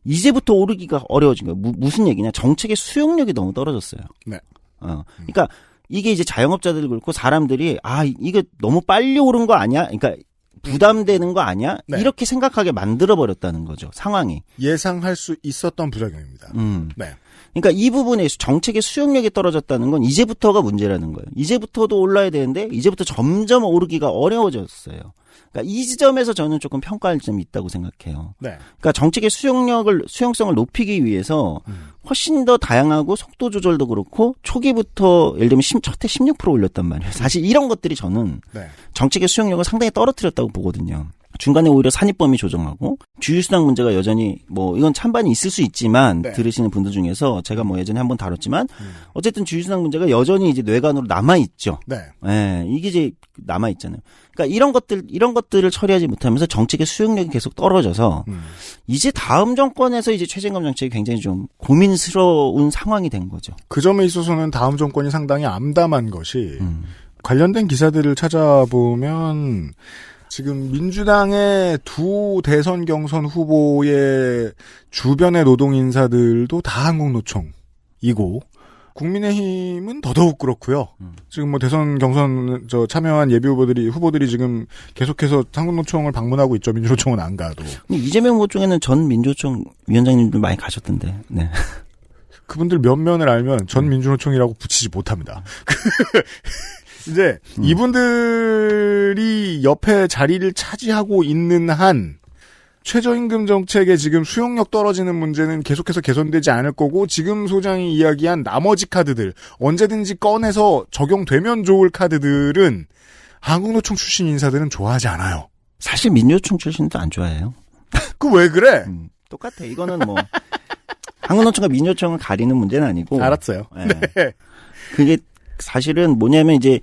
이제부터 오르기가 어려워진 거예요. 무슨 얘기냐? 정책의 수용력이 너무 떨어졌어요. 네. 그러니까 이게 이제 자영업자들 그렇고 사람들이 이거 너무 빨리 오른 거 아니야? 그러니까 부담되는 거 아니야? 네. 이렇게 생각하게 만들어 버렸다는 거죠. 상황이. 예상할 수 있었던 부작용입니다. 네. 그러니까 이 부분에 정책의 수용력이 떨어졌다는 건 이제부터가 문제라는 거예요. 이제부터도 올라야 되는데 이제부터 점점 오르기가 어려워졌어요. 그러니까 이 지점에서 저는 조금 평가할 점이 있다고 생각해요. 네. 그러니까 정책의 수용성을 높이기 위해서 훨씬 더 다양하고 속도 조절도 그렇고 초기부터 예를 들면 첫해 16% 올렸단 말이에요. 사실 이런 것들이 저는 네. 정책의 수용력을 상당히 떨어뜨렸다고 보거든요. 중간에 오히려 산입범위 조정하고 주유수당 문제가 여전히 이건 찬반이 있을 수 있지만 네. 들으시는 분들 중에서 제가 예전에 한번 다뤘지만 어쨌든 주유수당 문제가 여전히 이제 뇌관으로 남아있죠. 네. 예, 이게 이제 남아있잖아요. 그러니까 이런 것들을 처리하지 못하면서 정책의 수용력이 계속 떨어져서 이제 다음 정권에서 이제 최저임금 정책이 굉장히 좀 고민스러운 상황이 된 거죠. 그 점에 있어서는 다음 정권이 상당히 암담한 것이 관련된 기사들을 찾아보면 지금 민주당의 두 대선 경선 후보의 주변의 노동 인사들도 다 한국노총이고 국민의힘은 더더욱 그렇고요. 지금 대선 경선 참여한 예비 후보들이 지금 계속해서 한국노총을 방문하고 있죠. 민주노총은 안 가도. 근데 이재명 후보 중에는 전 민주노총 위원장님들 많이 가셨던데. 네. 그분들 몇 면을 알면 전 민주노총이라고 붙이지 못합니다. 이제 이분들이 옆에 자리를 차지하고 있는 한 최저임금 정책의 지금 수용력 떨어지는 문제는 계속해서 개선되지 않을 거고 지금 소장이 이야기한 나머지 카드들 언제든지 꺼내서 적용되면 좋을 카드들은 한국노총 출신 인사들은 좋아하지 않아요. 사실 민주노총 출신도 안 좋아해요. 그 왜 그래? 똑같아. 이거는 한국노총과 민주노총을 가리는 문제는 아니고. 알았어요. 네. 그게 사실은 뭐냐면 이제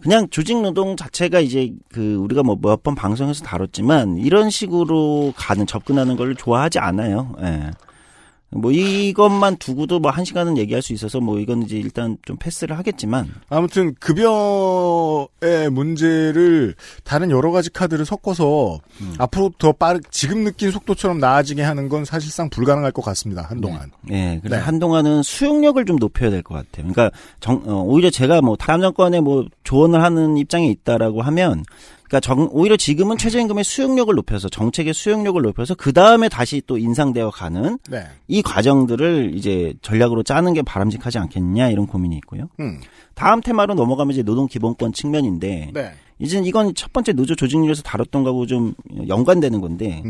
그냥 조직 노동 자체가 이제 우리가 몇 번 방송에서 다뤘지만 이런 식으로 접근하는 걸 좋아하지 않아요. 예. 이것만 두고도 1시간은 얘기할 수 있어서 이건 이제 일단 좀 패스를 하겠지만. 아무튼 급여의 문제를 다른 여러 가지 카드를 섞어서 앞으로 더 지금 느낀 속도처럼 나아지게 하는 건 사실상 불가능할 것 같습니다. 한동안. 네. 그래서 한동안은 수용력을 좀 높여야 될 것 같아요. 그러니까 오히려 제가 다음 정권에 조언을 하는 입장에 있다라고 하면 그러니까 오히려 지금은 최저임금의 수용력을 높여서 정책의 수용력을 높여서 그 다음에 다시 또 인상되어 가는 네. 이 과정들을 이제 전략으로 짜는 게 바람직하지 않겠냐 이런 고민이 있고요. 다음 테마로 넘어가면 이제 노동기본권 측면인데 네. 이제 이건 첫 번째 노조 조직률에서 다뤘던 거하고 좀 연관되는 건데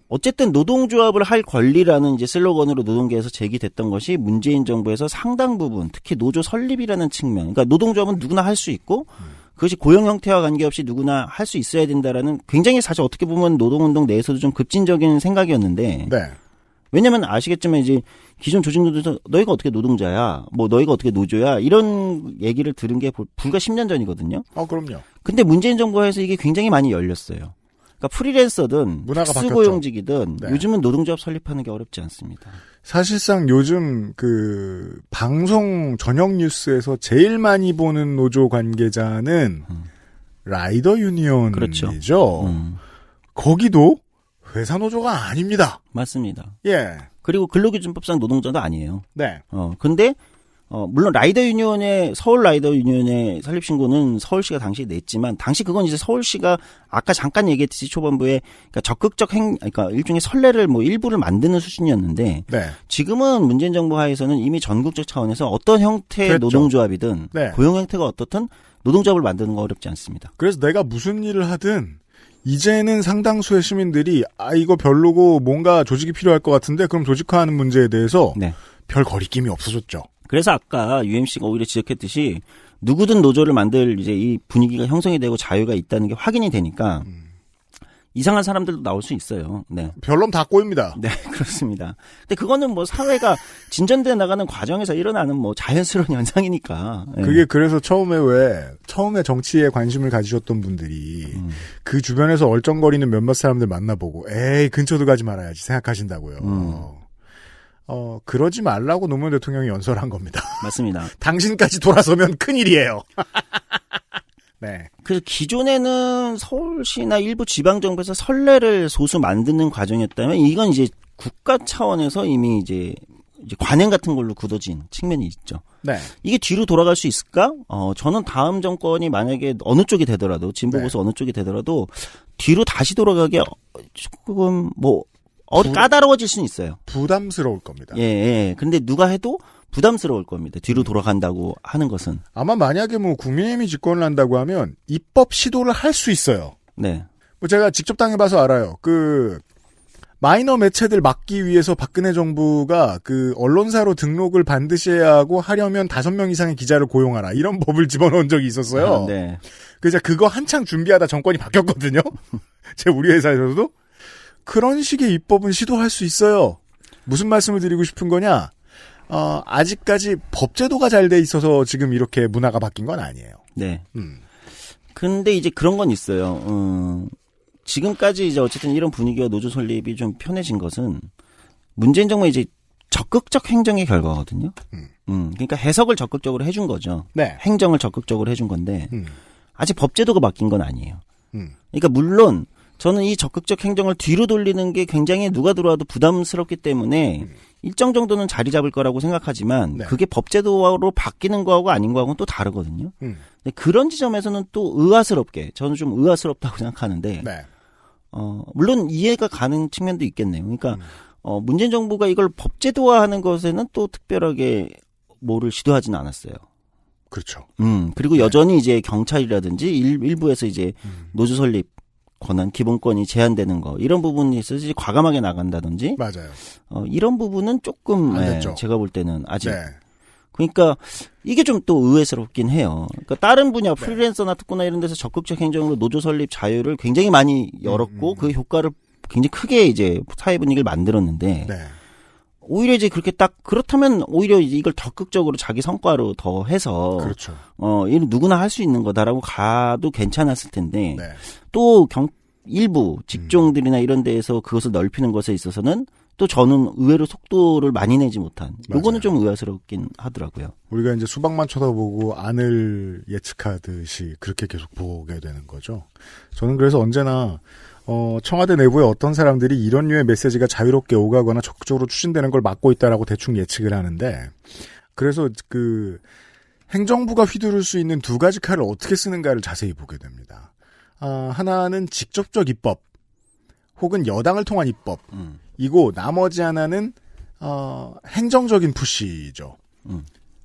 어쨌든 노동조합을 할 권리라는 이제 슬로건으로 노동계에서 제기됐던 것이 문재인 정부에서 상당 부분 특히 노조 설립이라는 측면 그러니까 노동조합은 누구나 할 수 있고 그것이 고용 형태와 관계없이 누구나 할 수 있어야 된다라는 굉장히 사실 어떻게 보면 노동운동 내에서도 좀 급진적인 생각이었는데 네. 왜냐면 아시겠지만 이제 기존 조직노조에서 너희가 어떻게 노동자야 너희가 어떻게 노조야 이런 얘기를 들은 게 불과 10년 전이거든요. 그럼요. 근데 문재인 정부에서 이게 굉장히 많이 열렸어요. 그러니까 프리랜서든 특수고용직이든 네. 요즘은 노동조합 설립하는 게 어렵지 않습니다. 사실상 요즘 방송 저녁 뉴스에서 제일 많이 보는 노조 관계자는 라이더 유니온이죠. 그렇죠. 거기도 회사 노조가 아닙니다. 맞습니다. 예. 그리고 근로기준법상 노동자도 아니에요. 네. 근데 물론 서울 라이더 유니온의 설립 신고는 서울시가 당시에 냈지만 당시 그건 이제 서울시가 아까 잠깐 얘기했듯이 초반부에 그러니까 적극적 그러니까 일종의 선례를 일부를 만드는 수준이었는데 네. 지금은 문재인 정부 하에서는 이미 전국적 차원에서 어떤 형태의 그랬죠. 노동조합이든 네. 고용 형태가 어떻든 노동조합을 만드는 거 어렵지 않습니다. 그래서 내가 무슨 일을 하든 이제는 상당수의 시민들이 이거 별로고 뭔가 조직이 필요할 것 같은데 그럼 조직화하는 문제에 대해서 네. 별 거리낌이 없어졌죠. 그래서 아까 UMC가 오히려 지적했듯이 누구든 노조를 만들 이제 이 분위기가 형성이 되고 자유가 있다는 게 확인이 되니까 이상한 사람들도 나올 수 있어요. 네. 별놈 다 꼬입니다. 네, 그렇습니다. 근데 그거는 사회가 진전돼 나가는 과정에서 일어나는 자연스러운 현상이니까. 네. 그게 그래서 처음에 정치에 관심을 가지셨던 분들이 그 주변에서 얼쩡거리는 몇몇 사람들 만나보고 에이 근처도 가지 말아야지 생각하신다고요. 그러지 말라고 노무현 대통령이 연설한 겁니다. 맞습니다. 당신까지 돌아서면 큰일이에요. 네. 그래서 기존에는 서울시나 일부 지방정부에서 선례를 소수 만드는 과정이었다면 이건 이제 국가 차원에서 이미 이제 관행 같은 걸로 굳어진 측면이 있죠. 네. 이게 뒤로 돌아갈 수 있을까? 저는 다음 정권이 만약에 어느 쪽이 되더라도 진보 보수 어느 쪽이 되더라도 뒤로 다시 돌아가기 조금 까다로워질 수는 있어요. 부담스러울 겁니다. 예. 근데 누가 해도 부담스러울 겁니다. 뒤로 돌아간다고 하는 것은. 아마 만약에 뭐 국민의힘이 집권을 한다고 하면 입법 시도를 할 수 있어요. 네. 뭐 제가 직접 당해봐서 알아요. 마이너 매체들 막기 위해서 박근혜 정부가 언론사로 등록을 반드시 해야 하고 하려면 5명 이상의 기자를 고용하라. 이런 법을 집어넣은 적이 있었어요. 네. 그래서 그거 한창 준비하다 정권이 바뀌었거든요. 우리 회사에서도. 그런 식의 입법은 시도할 수 있어요. 무슨 말씀을 드리고 싶은 거냐? 아직까지 법제도가 잘 돼 있어서 지금 이렇게 문화가 바뀐 건 아니에요. 네. 근데 이제 그런 건 있어요. 지금까지 이제 어쨌든 이런 분위기와 노조 설립이 좀 편해진 것은 문재인 정부의 이제 적극적 행정의 결과거든요. 그러니까 해석을 적극적으로 해준 거죠. 네. 행정을 적극적으로 해준 건데 아직 법제도가 바뀐 건 아니에요. 그러니까 물론 저는 이 적극적 행정을 뒤로 돌리는 게 굉장히 누가 들어와도 부담스럽기 때문에 일정 정도는 자리 잡을 거라고 생각하지만 네. 그게 법제도로 바뀌는 거하고 아닌 거하고는 또 다르거든요. 근데 그런 지점에서는 또 의아스럽게 저는 좀 의아스럽다고 생각하는데 네. 물론 이해가 가는 측면도 있겠네요. 그러니까 문재인 정부가 이걸 법제도화하는 것에는 또 특별하게 뭐를 시도하지는 않았어요. 그렇죠. 그리고 여전히 이제 경찰이라든지 일부에서 이제 노조 설립 권한, 기본권이 제한되는 거 이런 부분이 있어서 이제 과감하게 나간다든지 맞아요. 이런 부분은 조금 안 됐죠. 제가 볼 때는 아직 네. 그러니까 이게 좀 또 의외스럽긴 해요. 그러니까 다른 분야 프리랜서나 특구나 이런 데서 적극적 행정으로 노조 설립 자유를 굉장히 많이 열었고 그 효과를 굉장히 크게 이제 사회 분위기를 만들었는데 네. 오히려 이제 그렇게 딱 그렇다면 오히려 이제 이걸 적극적으로 자기 성과로 더 해서 그렇죠. 이건 누구나 할 수 있는 거다라고 가도 괜찮았을 텐데 네. 또 일부 직종들이나 이런 데에서 그것을 넓히는 것에 있어서는 또 저는 의외로 속도를 많이 내지 못한 요거는 좀 의아스럽긴 하더라고요. 우리가 이제 수박만 쳐다보고 안을 예측하듯이 그렇게 계속 보게 되는 거죠. 저는 그래서 언제나 청와대 내부에 어떤 사람들이 이런 류의 메시지가 자유롭게 오가거나 적극적으로 추진되는 걸 막고 있다라고 대충 예측을 하는데 그래서 행정부가 휘두를 수 있는 두 가지 칼을 어떻게 쓰는가를 자세히 보게 됩니다. 하나는 직접적 입법 혹은 여당을 통한 입법 이고 나머지 하나는 행정적인 푸시죠.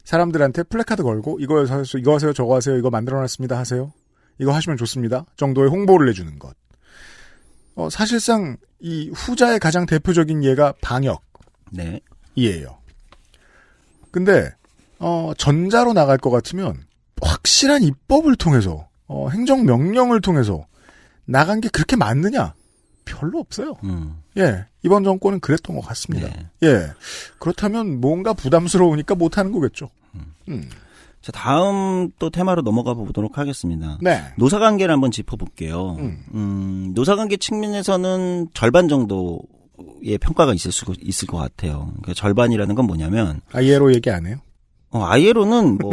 사람들한테 플래카드 걸고 이거 하세요 저거 하세요 이거 만들어놨습니다 하세요 이거 하시면 좋습니다 정도의 홍보를 해주는 것. 사실상 이 후자의 가장 대표적인 예가 방역이에요. 네. 근데 전자로 나갈 것 같으면 확실한 입법을 통해서 행정명령을 통해서 나간 게 그렇게 많느냐? 별로 없어요. 예, 이번 정권은 그랬던 것 같습니다. 네. 예, 그렇다면 뭔가 부담스러우니까 못하는 거겠죠. 자, 다음 또 테마로 넘어가 보도록 하겠습니다. 네. 노사관계를 한번 짚어볼게요. 노사관계 측면에서는 절반 정도의 평가가 있을 것 같아요. 그러니까 절반이라는 건 뭐냐면 ILO 얘기 안 해요? ILO는 뭐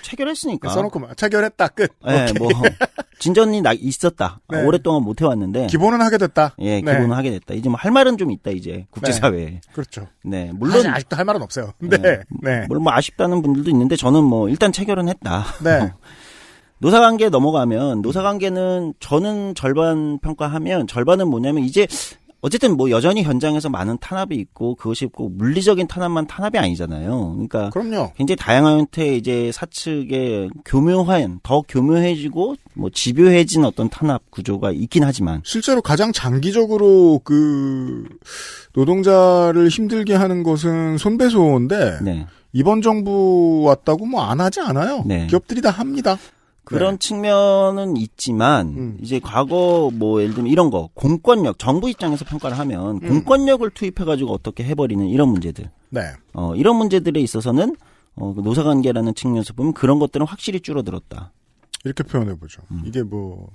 체결했으니까. 써놓고 체결했다 끝. 네, 뭐 진전이 있었다. 네. 오랫동안 못 해왔는데 기본은 하게 됐다. 예, 네. 기본은 하게 됐다. 이제 뭐 할 말은 좀 있다 이제 국제사회에. 네. 그렇죠. 네, 물론 아직도 할 말은 없어요. 네, 네. 물론 뭐 아쉽다는 분들도 있는데 저는 뭐 일단 체결은 했다. 네. 노사관계 넘어가면 노사관계는 저는 절반 평가하면 절반은 뭐냐면 이제 어쨌든 뭐 여전히 현장에서 많은 탄압이 있고 그것이 꼭 물리적인 탄압만 탄압이 아니잖아요. 그러니까 그럼요. 굉장히 다양한 형태의 이제 사측의 더 교묘해지고 뭐 집요해진 어떤 탄압 구조가 있긴 하지만 실제로 가장 장기적으로 노동자를 힘들게 하는 것은 손배소인데 네. 이번 정부 왔다고 뭐 안 하지 않아요. 네. 기업들이 다 합니다. 그런 측면은 있지만 이제 과거 뭐 예를 들면 이런 거 공권력 정부 입장에서 평가를 하면 공권력을 투입해가지고 어떻게 해버리는 이런 문제들 네. 이런 문제들에 있어서는 노사관계라는 측면에서 보면 그런 것들은 확실히 줄어들었다. 이렇게 표현해보죠. 이게 뭐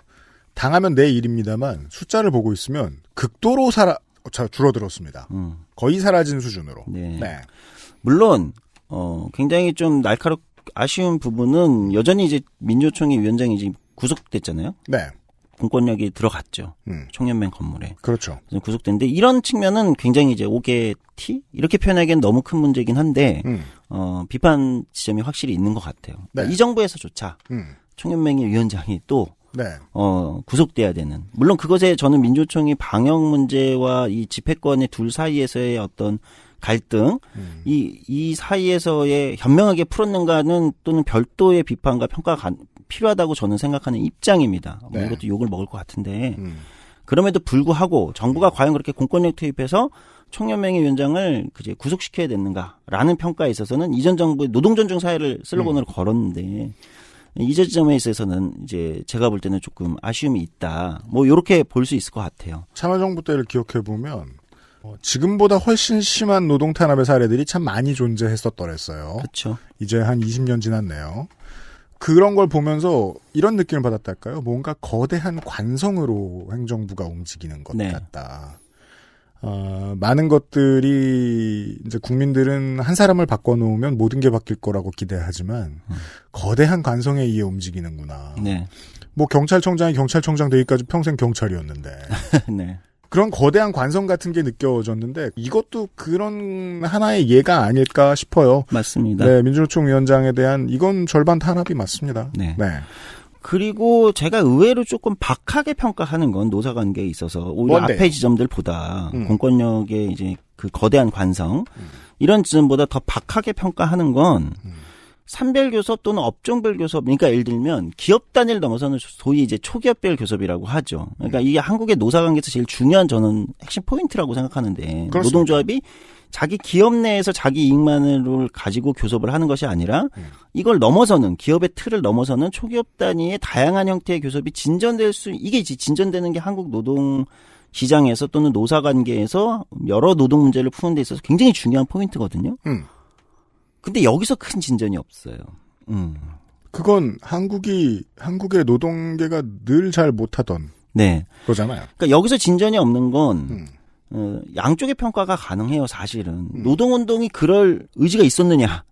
당하면 내 일입니다만 숫자를 보고 있으면 극도로 줄어들었습니다. 거의 사라진 수준으로. 네. 네. 물론 굉장히 좀 아쉬운 부분은 여전히 이제 민주노총의 위원장이 이제 구속됐잖아요. 네. 공권력이 들어갔죠. 총연맹 건물에. 그렇죠. 구속됐는데 이런 측면은 굉장히 이제 오개티 이렇게 표현하기엔 너무 큰 문제긴 한데 비판 지점이 확실히 있는 것 같아요. 네. 이 정부에서조차 총연맹의 위원장이 또 네. 구속돼야 되는. 물론 그것에 저는 민주총이 방역 문제와 이 집회권의 둘 사이에서의 어떤 갈등, 이 사이에서의 현명하게 풀었는가는 또는 별도의 비판과 평가가 필요하다고 저는 생각하는 입장입니다. 뭐 네. 이것도 욕을 먹을 것 같은데 그럼에도 불구하고 정부가 과연 그렇게 공권력 투입해서 총연맹의 위원장을 그제 구속시켜야 되는가라는 평가에 있어서는 이전 정부의 노동존중 사회를 슬로건으로 걸었는데 이 지점에 있어서는 이제 제가 볼 때는 조금 아쉬움이 있다. 뭐 이렇게 볼 수 있을 것 같아요. 참여정부 때를 기억해 보면 지금보다 훨씬 심한 노동 탄압의 사례들이 참 많이 존재했었더랬어요. 그렇죠. 이제 한 20년 지났네요. 그런 걸 보면서 이런 느낌을 받았달까요? 뭔가 거대한 관성으로 행정부가 움직이는 것 네. 같다. 많은 것들이 이제 국민들은 한 사람을 바꿔놓으면 모든 게 바뀔 거라고 기대하지만 거대한 관성에 의해 움직이는구나. 네. 뭐 경찰청장이 경찰청장 되기까지 평생 경찰이었는데 네. 그런 거대한 관성 같은 게 느껴졌는데 이것도 그런 하나의 예가 아닐까 싶어요. 맞습니다. 네, 민주노총 위원장에 대한 이건 절반 탄압이 맞습니다. 네. 네. 그리고 제가 의외로 조금 박하게 평가하는 건 노사관계에 있어서 오히려 뭔데요? 앞에 지점들보다 공권력의 이제 그 거대한 관성 이런 지점보다 더 박하게 평가하는 건 산별교섭 또는 업종별 교섭, 그러니까 예를 들면 기업 단위를 넘어서는 소위 이제 초기업별 교섭이라고 하죠. 그러니까 이게 한국의 노사관계에서 제일 중요한 저는 핵심 포인트라고 생각하는데 그렇습니다. 노동조합이 자기 기업 내에서 자기 이익만을 가지고 교섭을 하는 것이 아니라 이걸 넘어서는 기업의 틀을 넘어서는 초기업 단위의 다양한 형태의 교섭이 진전될 수 이게 이제 진전되는 게 한국 노동 시장에서 또는 노사관계에서 여러 노동 문제를 푸는 데 있어서 굉장히 중요한 포인트거든요. 근데 여기서 큰 진전이 없어요. 그건 한국의 노동계가 늘 잘 못하던 네. 거잖아요. 그러니까 여기서 진전이 없는 건 양쪽의 평가가 가능해요. 사실은 노동운동이 그럴 의지가 있었느냐?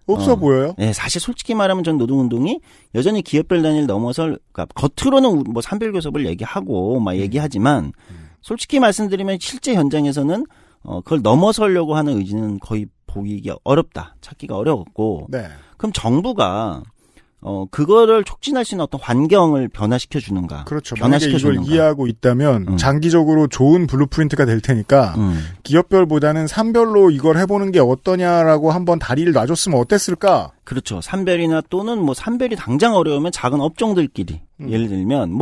없어 보여요. 네, 사실 솔직히 말하면 전 노동운동이 여전히 기업별 단위를 넘어서 그러니까 겉으로는 뭐 산별교섭을 얘기하고 막 얘기하지만 솔직히 말씀드리면 실제 현장에서는 그걸 넘어서려고 하는 의지는 거의 보기가 어렵다. 찾기가 어려웠고. 네. 그럼 정부가 그거를 촉진할 수 있는 어떤 환경을 변화시켜 주는가? 그렇죠. 만약에 변화시켜 이걸 주는가? 이해하고 있다면 장기적으로 좋은 블루프린트가 될 테니까 기업별보다는 산별로 이걸 해보는 게 어떠냐라고 한번 다리를 놔줬으면 어땠을까? 그렇죠. 산별이나 또는 뭐 산별이 당장 어려우면 작은 업종들끼리 예를 들면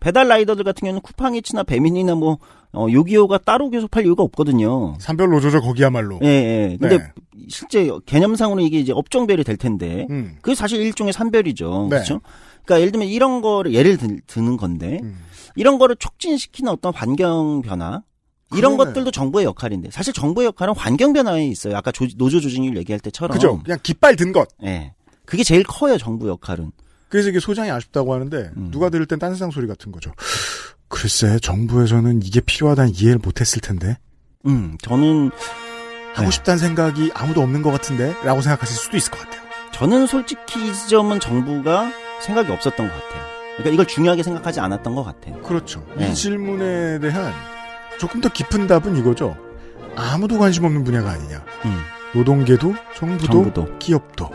배달 라이더들 같은 경우는 쿠팡이츠나 배민이나 뭐 요기요가 따로 교섭할 이유가 없거든요. 산별 노조죠 거기야말로. 예, 예. 근데 네. 실제 개념상으로 이게 이제 업종별이 될 텐데 그게 사실 일종의 산별이죠. 네. 그렇죠? 그러니까 예를 들면 이런 거를 예를 드는 건데 이런 거를 촉진시키는 어떤 환경 변화 이런 그러네. 것들도 정부의 역할인데 사실 정부의 역할은 환경 변화에 있어요. 아까 노조 조직률 얘기할 때처럼. 그죠. 그냥 깃발 든 것. 예. 그게 제일 커요, 정부 역할은. 그래서 이게 소장이 아쉽다고 하는데 누가 들을 땐 딴 세상 소리 같은 거죠. 글쎄 정부에서는 이게 필요하다는 이해를 못했을 텐데. 저는 하고 싶다는 생각이 아무도 없는 것 같은데 라고 생각하실 수도 있을 것 같아요. 저는 솔직히 이 지점은 정부가 생각이 없었던 것 같아요. 그러니까 이걸 중요하게 생각하지 않았던 것 같아요. 그렇죠. 네. 이 질문에 대한 조금 더 깊은 답은 이거죠. 아무도 관심 없는 분야가 아니냐. 노동계도 정부도 기업도.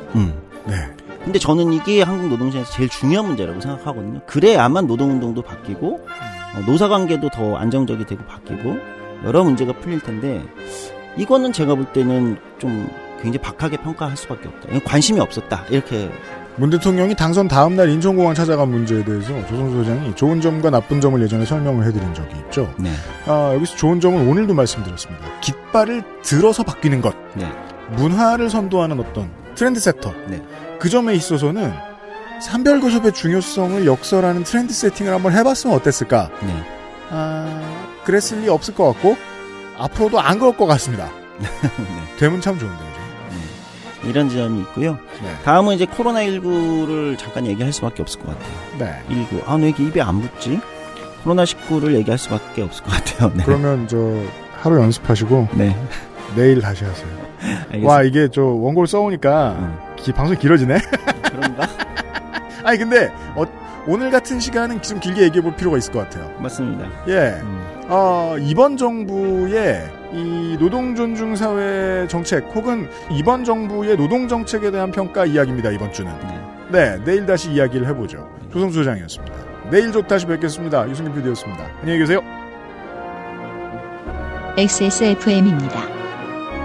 네. 근데 저는 이게 한국 노동시장에서 제일 중요한 문제라고 생각하거든요. 그래야만 노동운동도 바뀌고 노사관계도 더 안정적이 되고 바뀌고 여러 문제가 풀릴 텐데 이거는 제가 볼 때는 좀 굉장히 박하게 평가할 수밖에 없다. 관심이 없었다. 이렇게. 문 대통령이 당선 다음 날 인천공항 찾아간 문제에 대해서 조성수 소장이 좋은 점과 나쁜 점을 예전에 설명을 해드린 적이 있죠. 네. 여기서 좋은 점은 오늘도 말씀드렸습니다. 깃발을 들어서 바뀌는 것. 네. 문화를 선도하는 어떤 트렌드세터. 네. 그 점에 있어서는 산별교섭의 중요성을 역설하는 트렌드 세팅을 한번 해봤으면 어땠을까? 네. 그랬을 리 없을 것 같고 앞으로도 안 그럴 것 같습니다. 네. 되면 참 좋은데요. 이런 지점이 있고요. 네. 다음은 이제 코로나19를 잠깐 얘기할 수밖에 없을 것 같아요. 네. 19. 왜 이렇게 입에 안 붙지? 코로나19를 얘기할 수밖에 없을 것 같아요. 네. 그러면 하루 연습하시고 네. 내일 다시 하세요. 알겠습니다. 와 이게 원고를 써오니까 방송이 길어지네. 그런가? 아니 근데 오늘 같은 시간은 좀 길게 얘기해 볼 필요가 있을 것 같아요. 맞습니다. 예. 이번 정부의 이 노동존중사회 정책 혹은 이번 정부의 노동정책에 대한 평가 이야기입니다. 이번 주는. 네, 내일 다시 이야기를 해보죠. 조성수 소장이었습니다. 내일 다시 뵙겠습니다. 유승균 PD였습니다. 안녕히 계세요. XSFM입니다.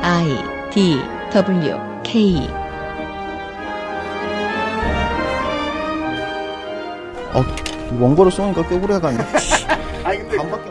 I, D, W, K. 원고를 쏘니까 꽤 오래 가네. 아니 근데 반밖에